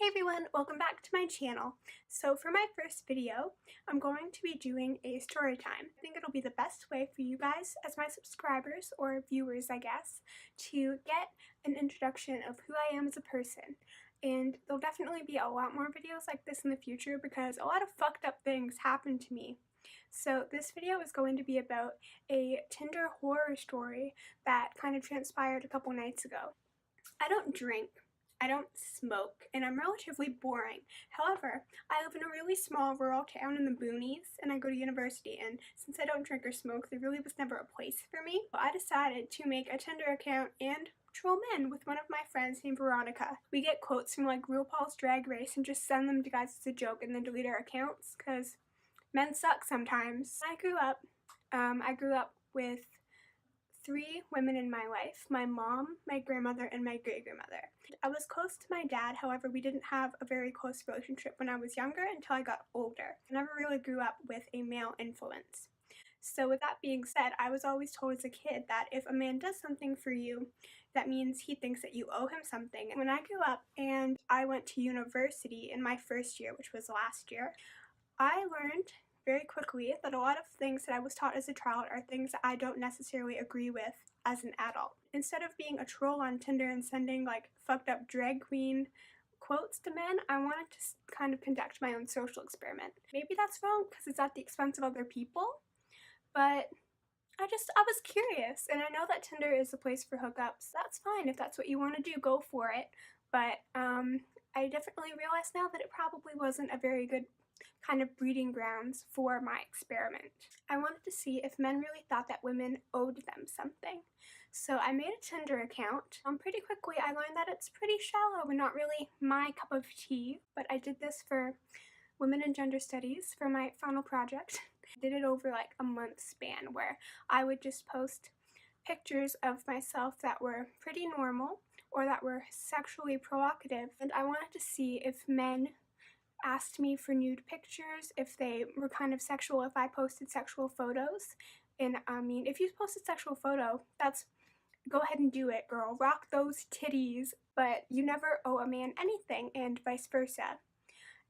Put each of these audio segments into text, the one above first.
Hey everyone, welcome back to my channel. So for my first video, I'm going to be doing a story time. I think it'll be the best way for you guys as my subscribers or viewers, I guess, to get an introduction of who I am as a person. And there'll definitely be a lot more videos like this in the future because a lot of fucked up things happened to me. So this video is going to be about a Tinder horror story that kind of transpired a couple nights ago. I don't drink, I don't smoke, and I'm relatively boring. However, I live in a really small rural town in the boonies, and I go to university, and since I don't drink or smoke, there really was never a place for me. So I decided to make a Tinder account and troll men with one of my friends named Veronica. We get quotes from like RuPaul's Drag Race and just send them to guys as a joke and then delete our accounts, because men suck sometimes. I grew up with 3 women in my life: my mom, my grandmother, and my great-grandmother. I was close to my dad, however we didn't have a very close relationship when I was younger until I got older. I never really grew up with a male influence. So with that being said, I was always told as a kid that if a man does something for you, that means he thinks that you owe him something. When I grew up and I went to university in my first year, which was last year, I learned very quickly that a lot of things that I was taught as a child are things that I don't necessarily agree with as an adult. Instead of being a troll on Tinder and sending like fucked up drag queen quotes to men, I wanted to kind of conduct my own social experiment. Maybe that's wrong because it's at the expense of other people, but I was curious, and I know that Tinder is a place for hookups. That's fine. If that's what you want to do, go for it. But I definitely realized now that it probably wasn't a very good kind of breeding grounds for my experiment. I wanted to see if men really thought that women owed them something. So I made a Tinder account. Pretty quickly I learned that it's pretty shallow and not really my cup of tea, but I did this for women and gender studies for my final project. I did it over like a month span where I would just post pictures of myself that were pretty normal or that were sexually provocative, and I wanted to see if men asked me for nude pictures, if they were kind of sexual, if I posted sexual photos. And I mean, if you posted sexual photo, go ahead and do it, girl. Rock those titties, but you never owe a man anything, and vice versa.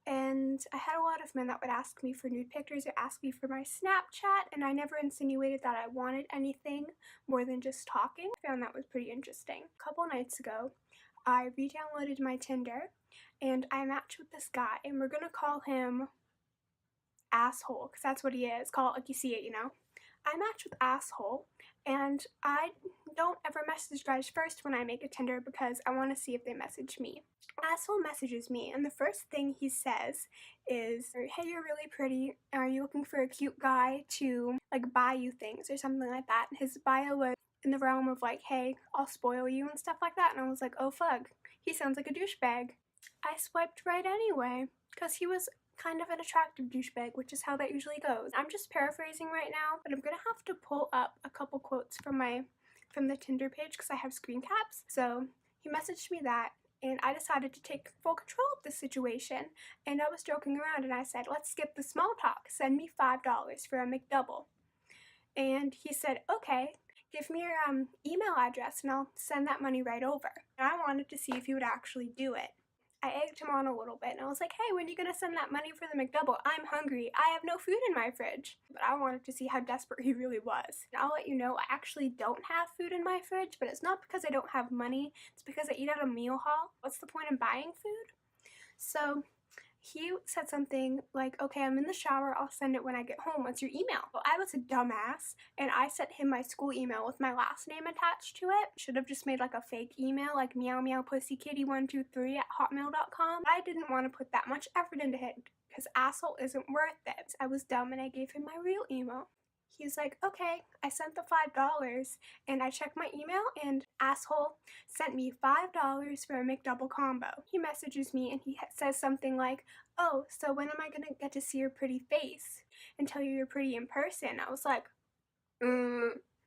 And I had a lot of men that would ask me for nude pictures or ask me for my Snapchat, and I never insinuated that I wanted anything more than just talking. I found that was pretty interesting. A couple nights ago, I re-downloaded my Tinder, and I matched with this guy, and we're gonna call him Asshole, because that's what he is. Call it like you see it, you know? I matched with Asshole, and I don't ever message guys first when I make a Tinder because I want to see if they message me. Asshole messages me, and the first thing he says is, "Hey, you're really pretty. Are you looking for a cute guy to like buy you things or something like that?" His bio was in the realm of like, "Hey, I'll spoil you," and stuff like that, and I was like, oh fuck, he sounds like a douchebag. I swiped right anyway, because he was kind of an attractive douchebag, which is how that usually goes. I'm just paraphrasing right now, but I'm gonna have to pull up a couple quotes from the Tinder page because I have screen caps. So he messaged me that, and I decided to take full control of the situation, and I was joking around, and I said, "Let's skip the small talk. Send me $5 for a McDouble." And he said, "Okay, give me your email address and I'll send that money right over." And I wanted to see if he would actually do it. I egged him on a little bit, and I was like, "Hey, when are you gonna send that money for the McDouble? I'm hungry. I have no food in my fridge." But I wanted to see how desperate he really was. And I'll let you know, I actually don't have food in my fridge, but it's not because I don't have money. It's because I eat at a meal hall. What's the point in buying food? So he said something like, "Okay, I'm in the shower. I'll send it when I get home. What's your email?" Well, I was a dumbass, and I sent him my school email with my last name attached to it. Should have just made like a fake email, like meow meow pussykitty123@hotmail.com. I didn't want to put that much effort into it because Asshole isn't worth it. I was dumb, and I gave him my real email. He's like, "Okay." I sent the $5, and I checked my email, and Asshole sent me $5 for a McDouble combo. He messages me, and he says something like, "Oh, so when am I gonna get to see your pretty face and tell you you're pretty in person?" I was like,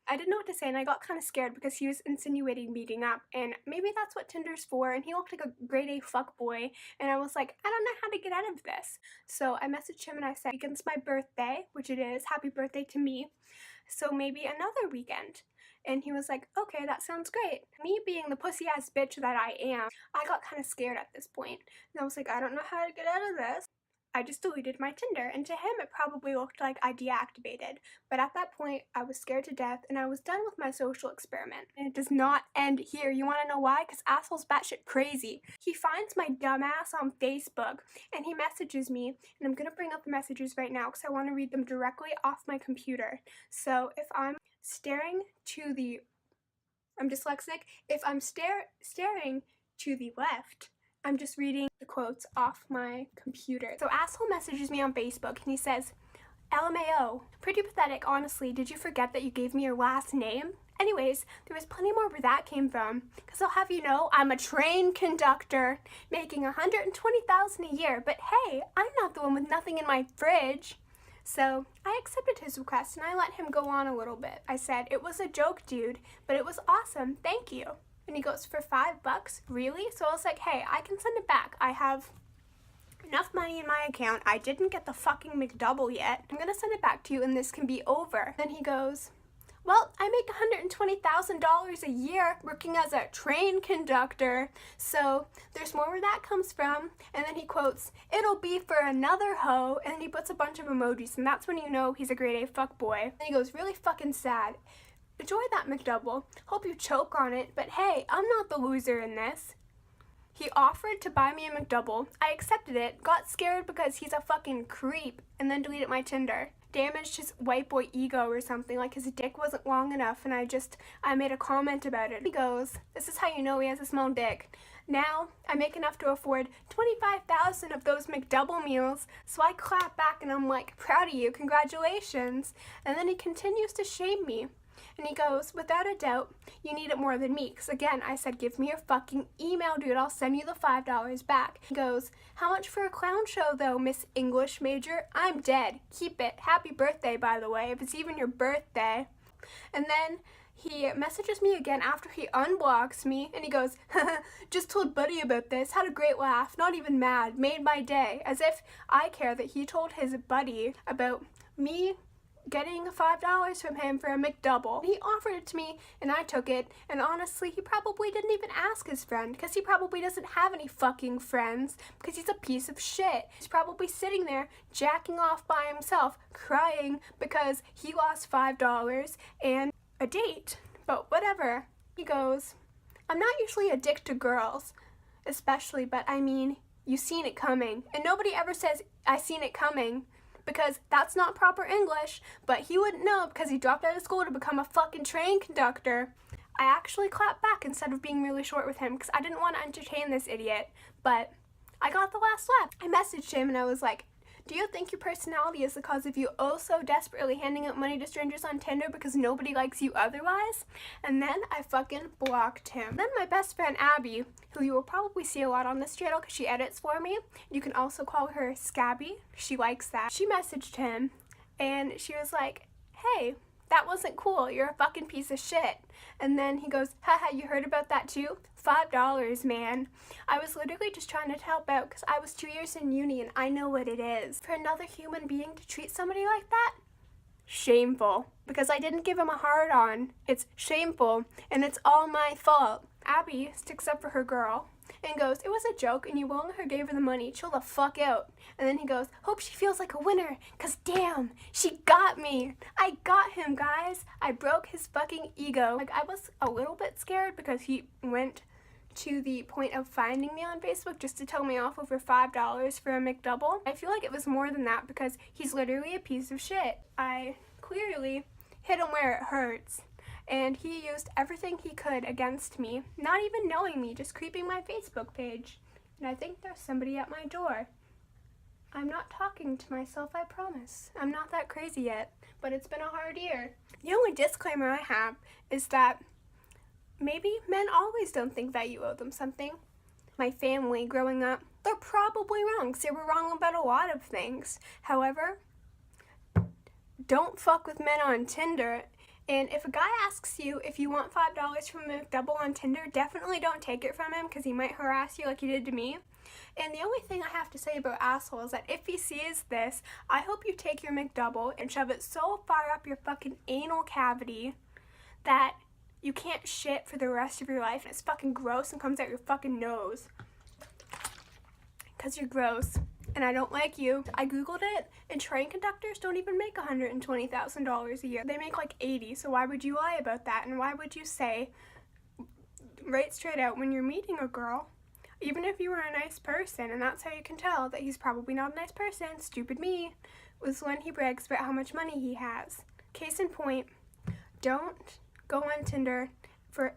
I didn't know what to say, and I got kind of scared because he was insinuating meeting up, and maybe that's what Tinder's for, and he looked like a grade A fuckboy, and I was like, I don't know how to get out of this. So I messaged him and I said, "Weekend's my birthday," which it is, happy birthday to me, "so maybe another weekend." And he was like, okay, that sounds great. Me being the pussy-ass bitch that I am, I got kind of scared at this point. And I was like, I don't know how to get out of this. I just deleted my Tinder, and to him it probably looked like I deactivated. But at that point, I was scared to death, and I was done with my social experiment. And it does not end here. You want to know why? Because asshole's batshit crazy. He finds my dumbass on Facebook, and he messages me, and I'm going to bring up the messages right now because I want to read them directly off my computer. So if I'm staring to the... I'm dyslexic. If I'm staring to the left, I'm just reading the quotes off my computer. So asshole messages me on Facebook and he says, LMAO, pretty pathetic, honestly. Did you forget that you gave me your last name? Anyways, there was plenty more where that came from, because I'll have you know, I'm a train conductor making $120,000 a year, but hey, I'm not the one with nothing in my fridge. So I accepted his request and I let him go on a little bit. I said, it was a joke, dude, but it was awesome, thank you. And he goes, for $5? Really? So I was like, hey, I can send it back. I have enough money in my account. I didn't get the fucking McDouble yet. I'm gonna send it back to you and this can be over. Then he goes, well, I make $120,000 a year working as a train conductor, so there's more where that comes from. And then he quotes, it'll be for another hoe, and then he puts a bunch of emojis, and that's when you know he's a grade A fuckboy. And he goes, really fucking sad. Enjoy that McDouble. Hope you choke on it, but hey, I'm not the loser in this. He offered to buy me a McDouble. I accepted it, got scared because he's a fucking creep, and then deleted my Tinder. Damaged his white boy ego or something, like his dick wasn't long enough, and I made a comment about it. He goes, this is how you know he has a small dick. Now, I make enough to afford 25,000 of those McDouble meals, so I clap back and I'm like, proud of you, congratulations. And then he continues to shame me. And he goes, without a doubt, you need it more than me. Because again, I said, give me your fucking email, dude. I'll send you the $5 back. He goes, how much for a clown show, though, Miss English major? I'm dead. Keep it. Happy birthday, by the way, if it's even your birthday. And then he messages me again after he unblocks me. And he goes, just told Buddy about this. Had a great laugh. Not even mad. Made my day. As if I care that he told his buddy about me getting $5 from him for a McDouble. He offered it to me and I took it, and honestly he probably didn't even ask his friend because he probably doesn't have any fucking friends because he's a piece of shit. He's probably sitting there jacking off by himself crying because he lost $5 and a date. But whatever. He goes, I'm not usually a dick to girls, especially, but I mean, you seen it coming. And nobody ever says I seen it coming, because that's not proper English, but he wouldn't know because he dropped out of school to become a fucking train conductor. I actually clapped back instead of being really short with him because I didn't want to entertain this idiot, but I got the last laugh. I messaged him and I was like, do you think your personality is the cause of you oh so desperately handing out money to strangers on Tinder because nobody likes you otherwise? And then I fucking blocked him. Then my best friend Abby, who you will probably see a lot on this channel because she edits for me, you can also call her Scabby, she likes that. She messaged him and she was like, hey, that wasn't cool, you're a fucking piece of shit. And then he goes, haha, you heard about that too? $5, man. I was literally just trying to help out because I was 2 years in uni and I know what it is. For another human being to treat somebody like that? Shameful. Because I didn't give him a hard on. It's shameful and it's all my fault. Abby sticks up for her girl and goes, it was a joke and you no longer gave her the money, chill the fuck out. And then he goes, hope she feels like a winner, cause damn, she got me. I got him, guys. I broke his fucking ego. Like, I was a little bit scared because he went to the point of finding me on Facebook just to tell me off over $5 for a McDouble. I feel like it was more than that because he's literally a piece of shit. I clearly hit him where it hurts. And he used everything he could against me, not even knowing me, just creeping my Facebook page. And I think there's somebody at my door. I'm not talking to myself, I promise. I'm not that crazy yet, but it's been a hard year. The only disclaimer I have is that maybe men always don't think that you owe them something. My family growing up, they're probably wrong, because they were wrong about a lot of things. However, don't fuck with men on Tinder. And if a guy asks you if you want $5 from a McDouble on Tinder, definitely don't take it from him because he might harass you like he did to me. And the only thing I have to say about asshole is that if he sees this, I hope you take your McDouble and shove it so far up your fucking anal cavity that you can't shit for the rest of your life and it's fucking gross and comes out your fucking nose. Because you're gross and I don't like you. I googled it and train conductors don't even make $120,000 a year. They make like 80, so why would you lie about that? And why would you say right straight out when you're meeting a girl, even if you were a nice person, and that's how you can tell that he's probably not a nice person, stupid me, was when he brags about how much money he has. Case in point, don't go on Tinder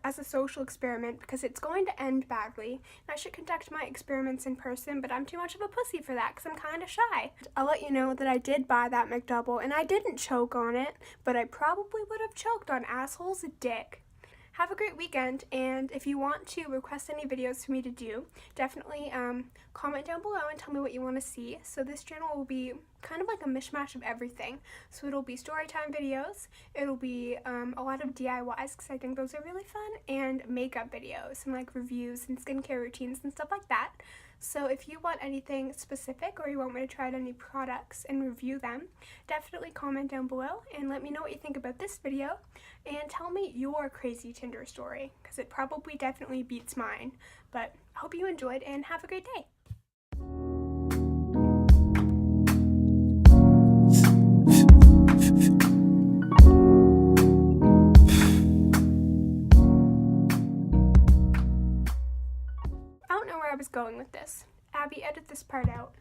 as a social experiment because it's going to end badly. And I should conduct my experiments in person, but I'm too much of a pussy for that because I'm kind of shy. I'll let you know that I did buy that McDouble and I didn't choke on it, but I probably would have choked on asshole's dick. Have a great weekend, and if you want to request any videos for me to do, definitely comment down below and tell me what you want to see. So this channel will be kind of like a mishmash of everything. So it'll be storytime videos, it'll be a lot of DIYs because I think those are really fun, and makeup videos and like reviews and skincare routines and stuff like that. So if you want anything specific or you want me to try out any products and review them, definitely comment down below and let me know what you think about this video and tell me your crazy Tinder story because it probably definitely beats mine. But I hope you enjoyed and have a great day. I don't know where I was going with this. Abby, edit this part out.